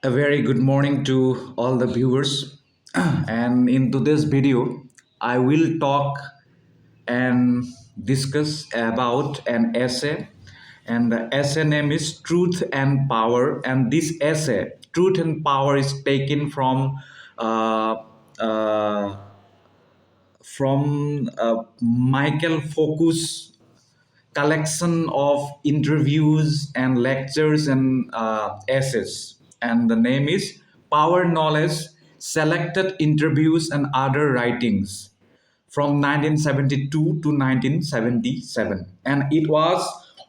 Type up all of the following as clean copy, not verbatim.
A very good morning to all the viewers. And in today's video, I will talk and discuss about an essay. And the essay name is Truth and Power. And this essay, Truth and Power, is taken uh, uh, from Michael Foucault's collection of interviews and lectures and essays. And the name is Power Knowledge, Selected Interviews and Other Writings from 1972 to 1977. And it was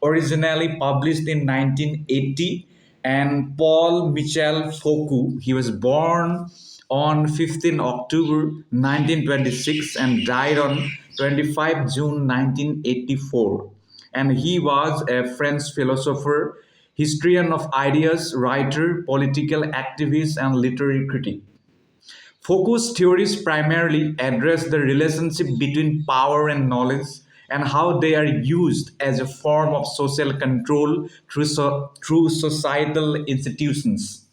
originally published in 1980. And Paul Michel Foucault, he was born on 15 October 1926 and died on 25 June 1984. And he was a French philosopher, historian of ideas, writer, political activist, and literary critic. Foucault's theories primarily address the relationship between power and knowledge and how they are used as a form of social control through societal institutions.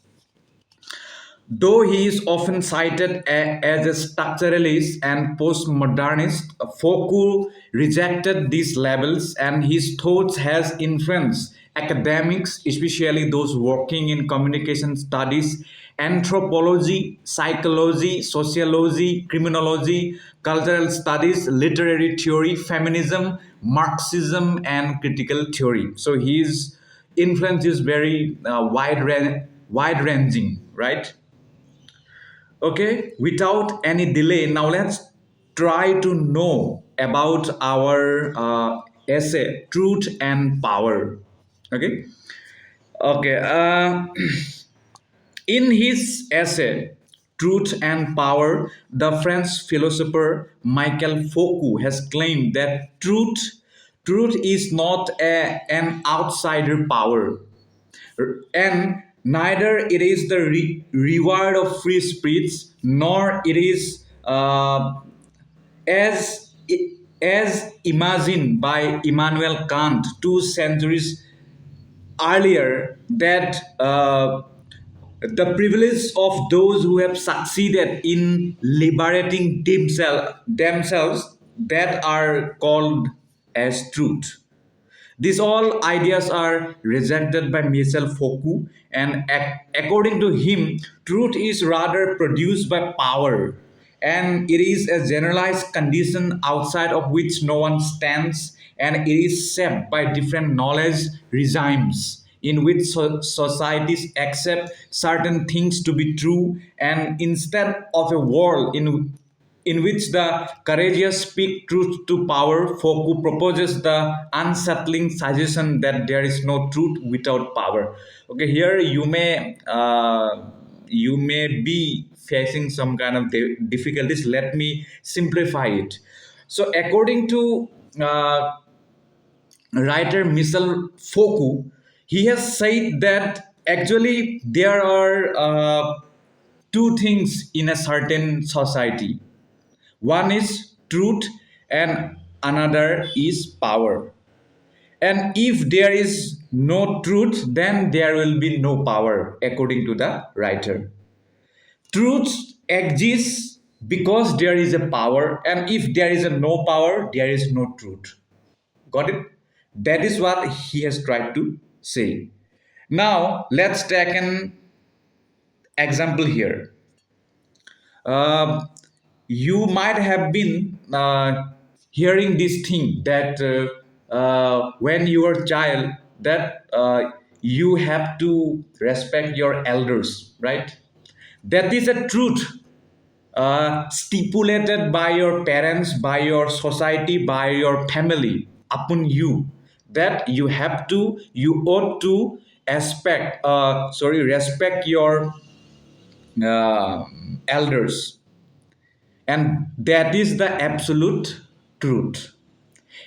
Though he is often cited as a structuralist and postmodernist, Foucault rejected these labels, and his thoughts has influenced academics, especially those working in communication studies, anthropology, psychology, sociology, criminology, cultural studies, literary theory, feminism, Marxism, and critical theory. So his influence is very wide ranging, right? Okay, without any delay, now let's try to know about our essay, Truth and Power. Okay, okay. In his essay, Truth and Power, the French philosopher Michel Foucault has claimed that truth is not an outsider power, and neither it is the reward of free speech, nor it is as as imagined by Immanuel Kant 2 centuries earlier, that the privilege of those who have succeeded in liberating themselves, that are called as truth. These all ideas are rejected by Michel Foucault, and according to him, truth is rather produced by power, and it is a generalized condition outside of which no one stands, and it is shaped by different knowledge regimes in which societies accept certain things to be true, and instead of a world in which the courageous speak truth to power, Foucault proposes the unsettling suggestion that there is no truth without power. Okay, here you may be facing some kind of difficulties. Let me simplify it. So, according to writer Michel Foucault, he has said that actually there are two things in a certain society. One is truth and another is power. And if there is no truth, then there will be no power, according to the writer. Truth exists because there is a power, and if there is a no power, there is no truth. Got it? That is what he has tried to say. Now, let's take an example here. Uh, you might have been hearing this thing that when you are a child, that you have to respect your elders, right? That is a truth stipulated by your parents, by your society, by your family upon you, that you ought to respect your uh, elders, and that is the absolute truth.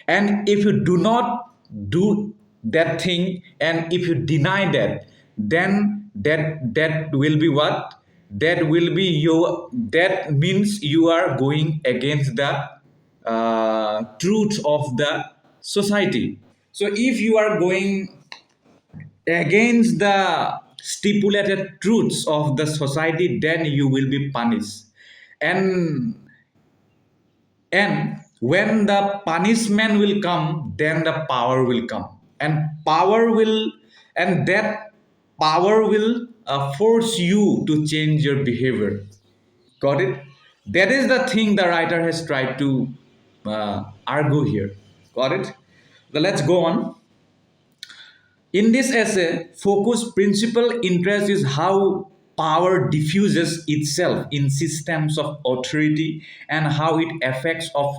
And if you do not do that thing, and if you deny that, then that will be what, that will be your, that means you are going against the truth of the society. So if you are going against the stipulated truths of the society, then you will be punished. And and when the punishment will come, then the power will come, and that power will force you to change your behavior. Got it? That is the thing the writer has tried to argue here. Got it? Now let's go on. In this essay, Foucault's principal interest is how power diffuses itself in systems of authority and how it affects of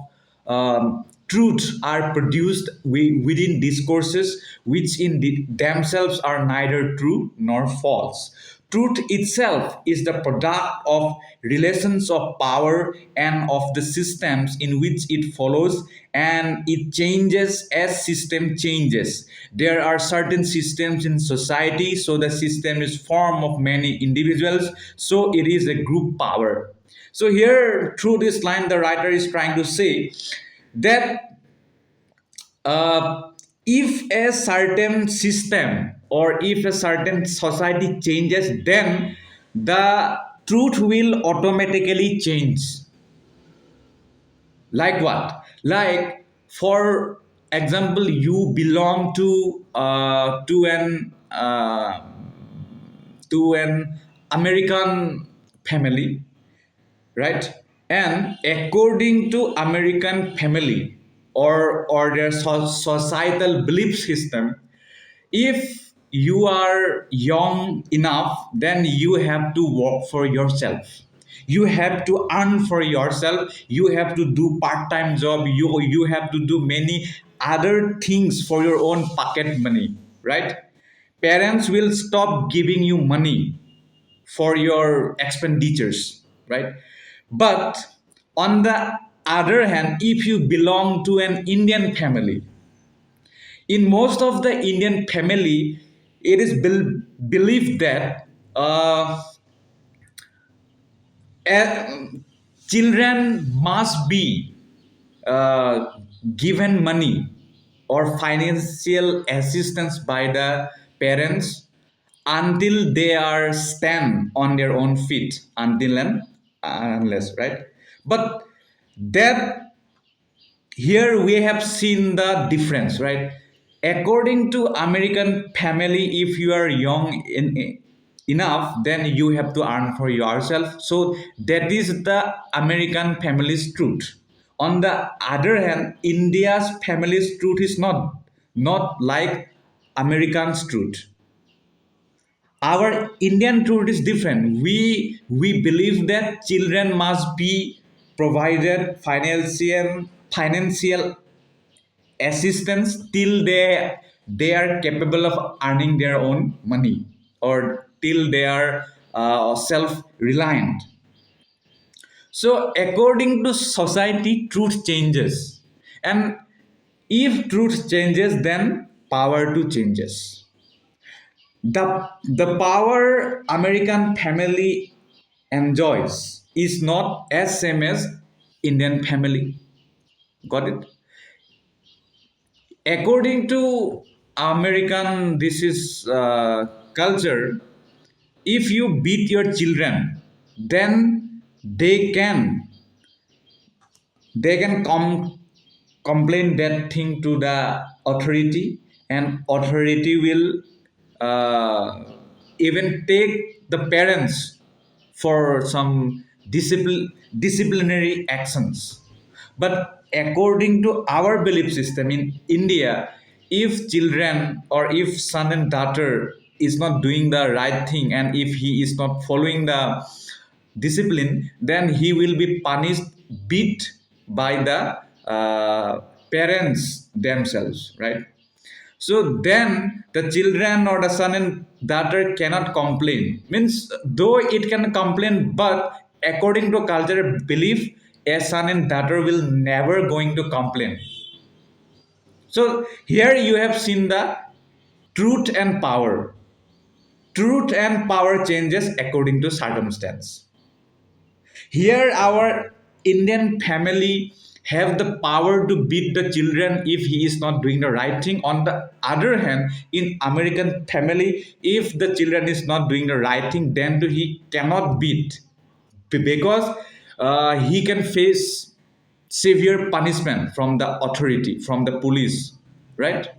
truth are produced within discourses which in themselves are neither true nor false. Truth itself is the product of relations of power and of the systems in which it follows, and it changes as system changes. There are certain systems in society, so the system is formed of many individuals, so it is a group power. So here, through this line, the writer is trying to say that if a certain system or if a certain society changes, then the truth will automatically change. Like what? Like, for example, you belong to an American family, right? And according to American family or their societal belief system, if you are young enough, then you have to work for yourself. You have to earn for yourself. You have to do part-time job. You have to do many other things for your own pocket money, right? Parents will stop giving you money for your expenditures, right? But on the other hand, if you belong to an Indian family, in most of the Indian family, it is believed that uh, children must be uh, given money or financial assistance by the parents until they are stand on their own feet, until and unless, right? But that, here we have seen the difference, right? According to American family, if you are young enough, then you have to earn for yourself. So that is the American family's truth. On the other hand, India's family's truth is not like American's truth. Our Indian truth is different. We believe that children must be provided financial assistance till they are capable of earning their own money, or till they are self reliant. So according to society, truth changes, and if truth changes, then power too changes. The power American family enjoys is not as same as Indian family. Got it? According to American, this is culture. If you beat your children, then they can complain that thing to the authority, and authority will uh, even take the parents for some disciplinary actions. But according to our belief system in India, if children or if son and daughter is not doing the right thing, and if he is not following the discipline, then he will be punished, beat by the parents themselves, right? So then the children or the son and daughter cannot complain. Means though it can complain, but according to cultural belief, a son and daughter will never going to complain. So here you have seen the truth and power. Truth and power changes according to circumstance. Here, our Indian family have the power to beat the children if he is not doing the right thing. On the other hand, in American family, if the children is not doing the right thing, then he cannot beat, because he can face severe punishment from the authority, from the police, right?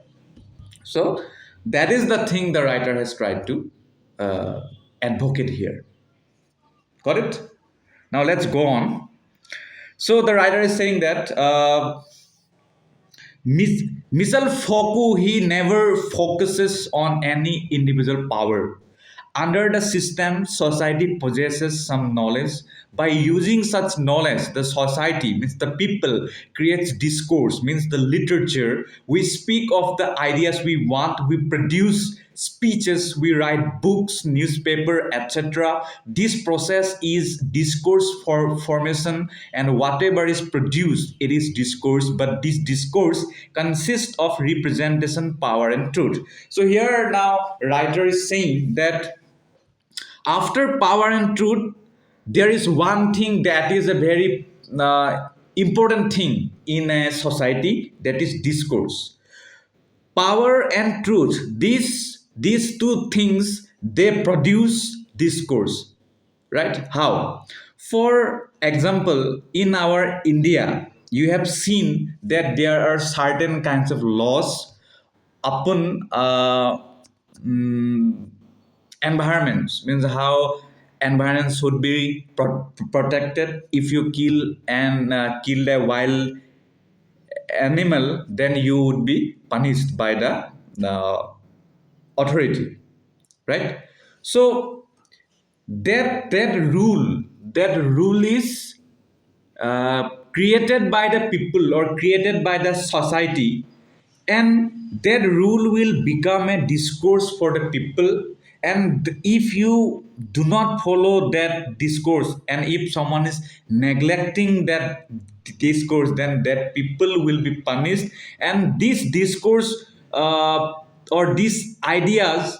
So that is the thing the writer has tried to uh, advocate here. Got it? Now let's go on. So the writer is saying that Michel Foucault, he never focuses on any individual power. Under the system, society possesses some knowledge. By using such knowledge, the society, means the people, creates discourse, means the literature. We speak of the ideas we want, we produce speeches, we write books, newspaper, etc. This process is discourse for formation, and whatever is produced, it is discourse. But this discourse consists of representation, power, and truth. So here now, writer is saying that after power and truth, there is one thing that is a very important thing in a society, that is discourse. Power and truth, these two things, they produce discourse, right? How? For example, in our India, you have seen that there are certain kinds of laws upon mm, environments, means how environment should be protected. If you kill a wild animal, then you would be punished by the authority, right? So that rule is created by the people or created by the society, and that rule will become a discourse for the people. And if you do not follow that discourse, and if someone is neglecting that discourse, then that people will be punished. And this discourse or these ideas,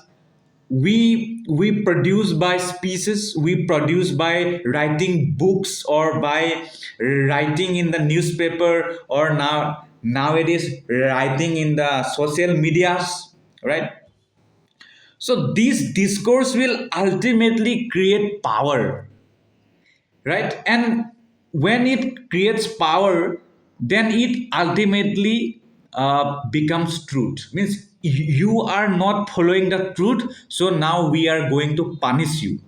we produce by speeches, we produce by writing books or by writing in the newspaper, or nowadays writing in the social medias, right? So this discourse will ultimately create power, right? And when it creates power, then it ultimately becomes truth, means you are not following the truth, so now we are going to punish you.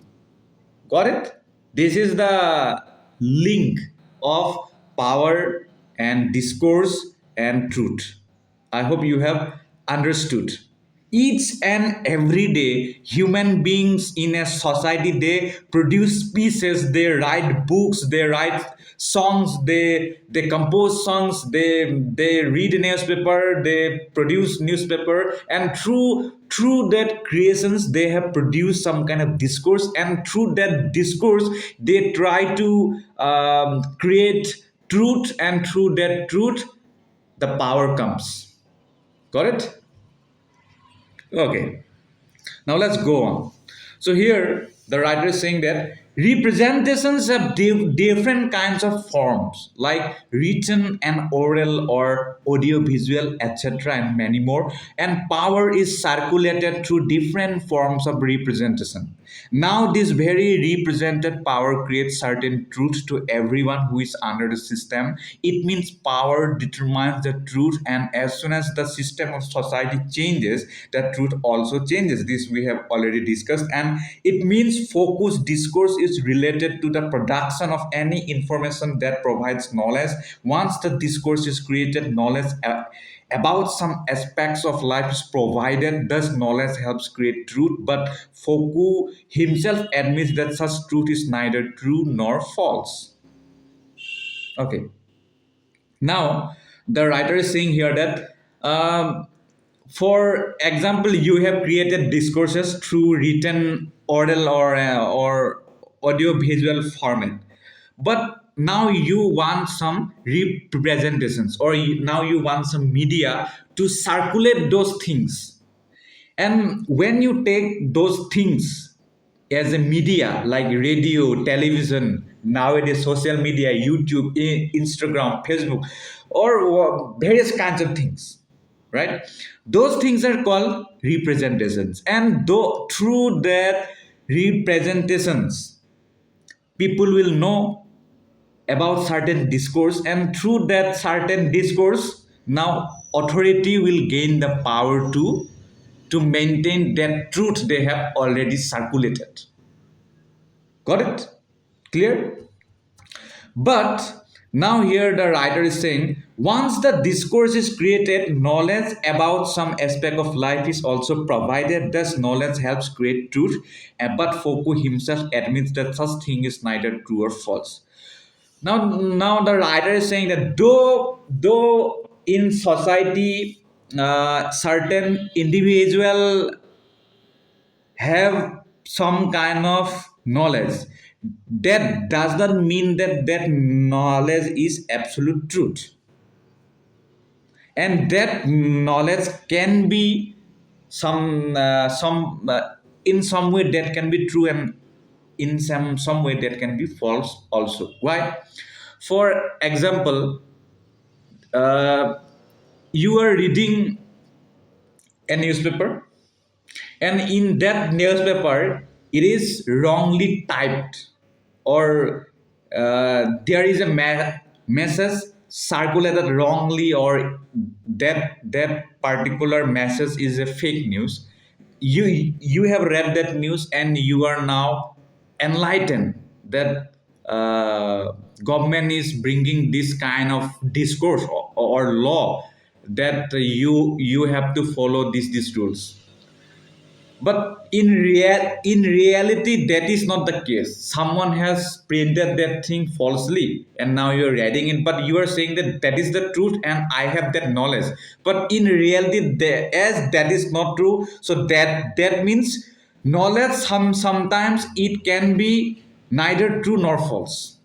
Got it? This is the link of power and discourse and truth. I hope you have understood. Each and every day, human beings in a society, they produce pieces, they write books, they write songs, they compose songs, they read newspaper, they produce newspaper, and through that creations, they have produced some kind of discourse, and through that discourse, they try to create truth, and through that truth, the power comes. Got it? Okay. Now let's go on. So here the writer is saying that representations have different kinds of forms, like written and oral or audio visual, etc., and many more. And power is circulated through different forms of representation. Now this very represented power creates certain truth to everyone who is under the system. It means power determines the truth, and as soon as the system of society changes, the truth also changes. This we have already discussed. And it means focused discourse is related to the production of any information that provides knowledge. Once the discourse is created, knowledge about some aspects of life is provided. Thus knowledge helps create truth, but Foucault himself admits that such truth is neither true nor false. Okay. Now, the writer is saying here that, for example, you have created discourses through written, oral, or audio visual format, but now you want some representations, or now you want some media to circulate those things. And when you take those things as a media like radio, television, nowadays social media, YouTube, Instagram, Facebook, or various kinds of things, right? Those things are called representations, and though through that representations, people will know about certain discourse, and through that certain discourse, now authority will gain the power to maintain that truth they have already circulated. Got it? Clear? But now here the writer is saying once the discourse is created, knowledge about some aspect of life is also provided. Thus, knowledge helps create truth, but Foucault himself admits that such thing is neither true or false. Now the writer is saying that though in society certain individual have some kind of knowledge, that does not mean that that knowledge is absolute truth, and that knowledge can be some in some way that can be true, and in some way that can be false also. Why? For example, uh, you are reading a newspaper, and in that newspaper it is wrongly typed, or there is a message circulated wrongly, or that particular message is a fake news. You have read that news, and you are now enlightened that government is bringing this kind of discourse, or law, that you have to follow these rules. But in reality, that is not the case. Someone has printed that thing falsely, and now you are reading it. But you are saying that that is the truth, and I have that knowledge. But in reality, as that is not true, so that means knowledge sometimes it can be neither true nor false.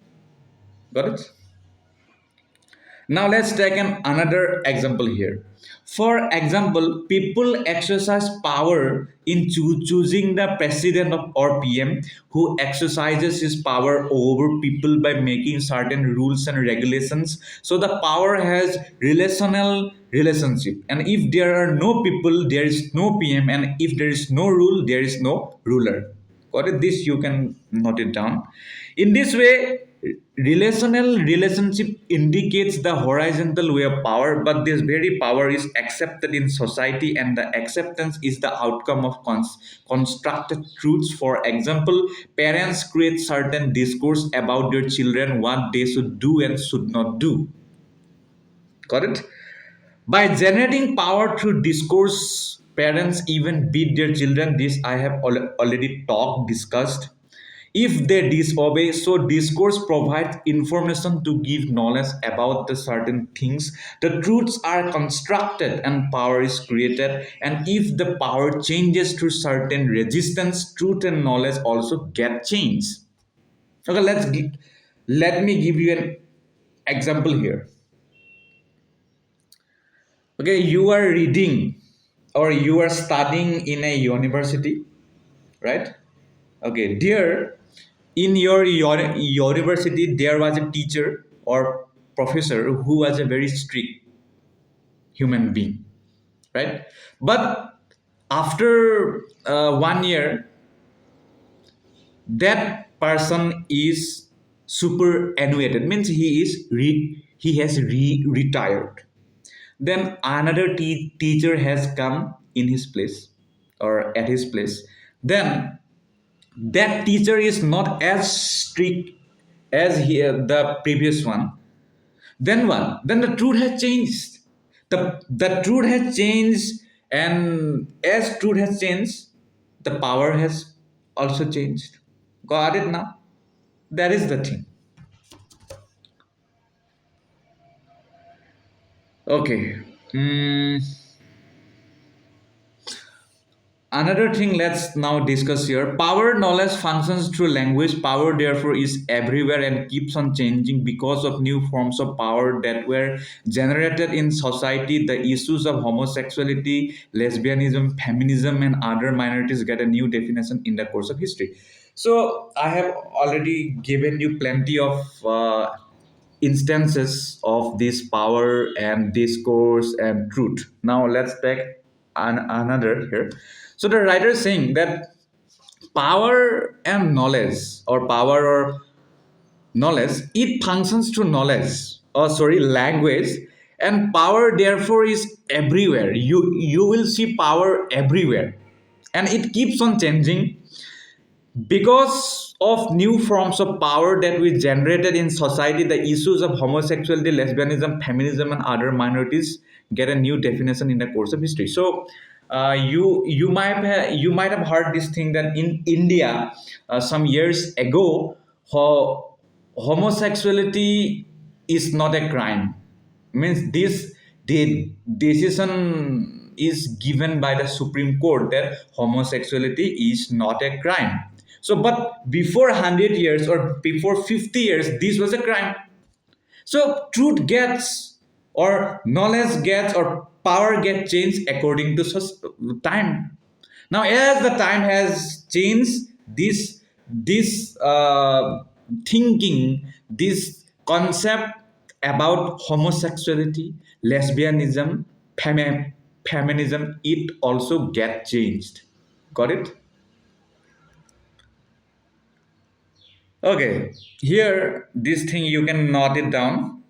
Got it? Now let's take another example here. For example, people exercise power in choosing the president or PM, who exercises his power over people by making certain rules and regulations. So the power has relational relationship. And if there are no people, there is no PM. And if there is no rule, there is no ruler. Got it? This you can note it down. In this way, relational relationship indicates the horizontal way of power, but this very power is accepted in society, and the acceptance is the outcome of constructed truths. For example, parents create certain discourse about their children, what they should do and should not do. Got it? By generating power through discourse, parents even beat their children. This I have already discussed. If they disobey, so discourse provides information to give knowledge about the certain things. The truths are constructed and power is created. And if the power changes through certain resistance, truth and knowledge also get changed. Okay, let me give you an example here. Okay, you are reading or you are studying in a university, right? Okay, there in your university there was a teacher or professor who was a very strict human being, right? But after 1 year, that person is superannuated, means he has retired. Then another teacher has come in his place, or at his place. Then that teacher is not as strict as the previous one. Then what? Then the truth has changed. The truth has changed, and as truth has changed, the power has also changed. Got it now? That is the thing. Okay. Another thing, let's now discuss here. Power knowledge functions through language. Power, therefore, is everywhere and keeps on changing because of new forms of power that were generated in society. The issues of homosexuality, lesbianism, feminism, and other minorities get a new definition in the course of history. So, I have already given you plenty of instances of this power and discourse and truth. Now let's take another here. So the writer is saying that power and knowledge, or power or knowledge, it functions through knowledge, or sorry, language, and power therefore is everywhere. You will see power everywhere, and it keeps on changing because of new forms of power that we generated in society. The issues of homosexuality, lesbianism, feminism, and other minorities get a new definition in the course of history. So you might have heard this thing that in India some years ago, homosexuality is not a crime. Means this, the decision is given by the Supreme Court that homosexuality is not a crime. So but before 100 years or before 50 years, this was a crime. So truth gets, or knowledge gets, or power gets changed according to time. Now, as the time has changed, this thinking, this concept about homosexuality, lesbianism, feminism, it also get changed. Got it? Okay. Here, this thing you can note it down.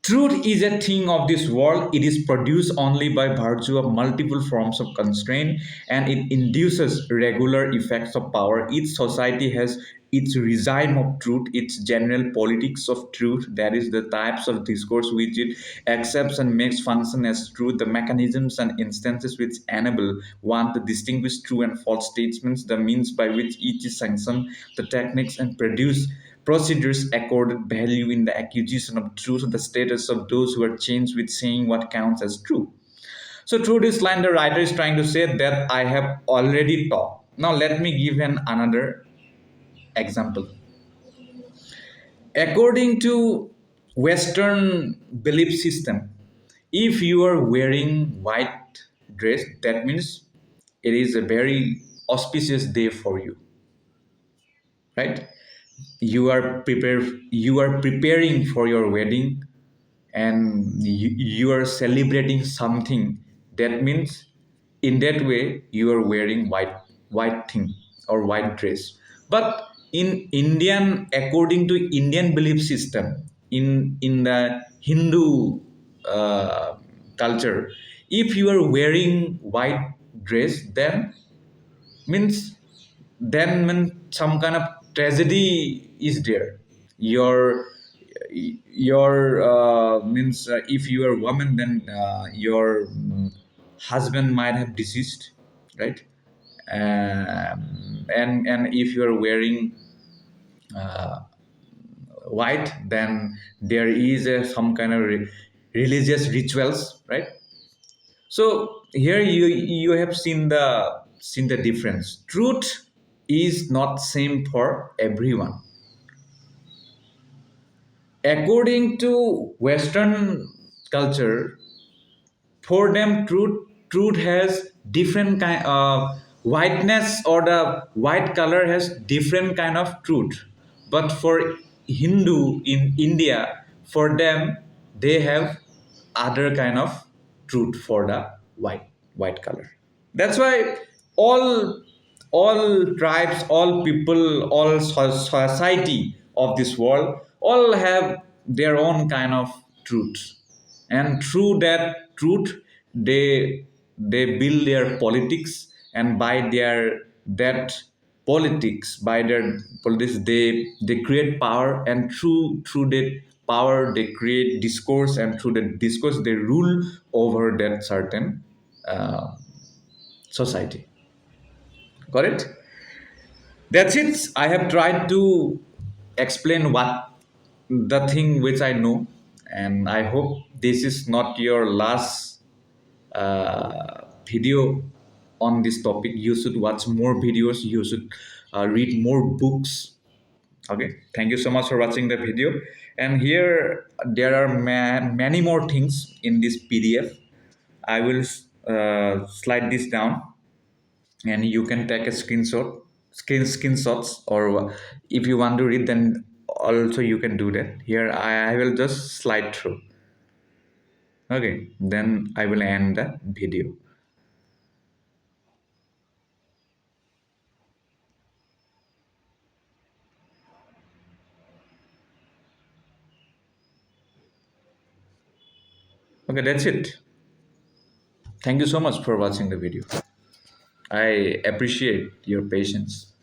Truth is a thing of this world. It is produced only by virtue of multiple forms of constraint, and it induces regular effects of power. Each society has its regime of truth, its general politics of truth, that is, the types of discourse which it accepts and makes function as truth, the mechanisms and instances which enable one to distinguish true and false statements, the means by which each is sanctioned, the techniques and produce procedures accorded value in the acquisition of truth, the status of those who are changed with saying what counts as true. So through this line, the writer is trying to say that I have already taught. Now let me give another example. According to Western belief system, if you are wearing white dress, that means it is a very auspicious day for you, right? You are preparing for your wedding, and you are celebrating something. That means in that way you are wearing white thing or white dress. But in Indian, according to Indian belief system, in the Hindu uh, culture, if you are wearing white dress, means then some kind of tragedy is there. Your means if you are a woman, then your husband might have deceased, right? And if you are wearing uh, white, then there is some kind of religious rituals, right? So here you have seen the difference. Truth is not same for everyone. According to Western culture, for them truth has different kind of whiteness, or the white color has different kind of truth. But for Hindu in India, for them they have other kind of truth for the white color. That's why all all tribes, all people, all society of this world all have their own kind of truth, and through that truth they build their politics, and by their that politics, by their politics, they create power, and through that power they create discourse, and through the discourse they rule over that certain uh, society. Got it? That's it. I have tried to explain what the thing which I know, and I hope this is not your last video on this topic. You should watch more videos. You should read more books. Okay, thank you so much for watching the video. And here there are many more things in this PDF. I will slide this down, and you can take a screenshots, or if you want to read, then also you can do that. Here I will just slide through. Okay, then I will end the video. Okay, that's it. Thank you so much for watching the video. I appreciate your patience.